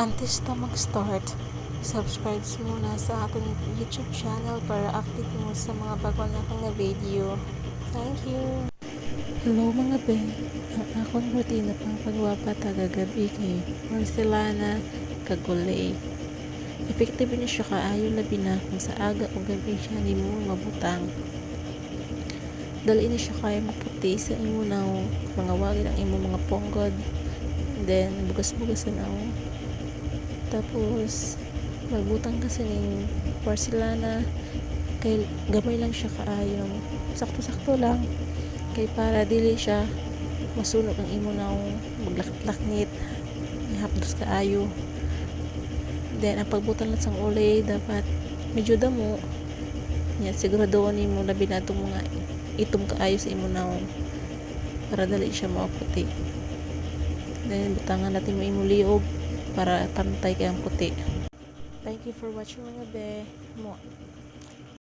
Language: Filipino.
Antes na mag-start, subscribe muna sa ating YouTube channel para update mo sa mga bago na akong video. Thank you! Hello mga be, ang akong rutina pang pagwapa tagagabi kay porcelana kagulay. Effective ni siya kaayo labi na kung sa aga o gabi siya ni mo mabutang. Dali ni siya kaya maputi sa imo na mga wagin ang imo mga ponggod. Then bugas-bugasan ako. Tapos magbutang kasi ng porcelana kay gamay lang siya kaayo, sakto-sakto lang kay para dili siya masunog ang imo na maglakit-laknit hapdos kaayo. Then ang pagbutang lang sang ulay dapat medyo damo nya siguraduhan nimo labi na itong mga itom kaayo sa imo na para dali siya maputi. Then butangan natin mo imo liog para pantay kay ang puti. Thank you for watching mga be mo.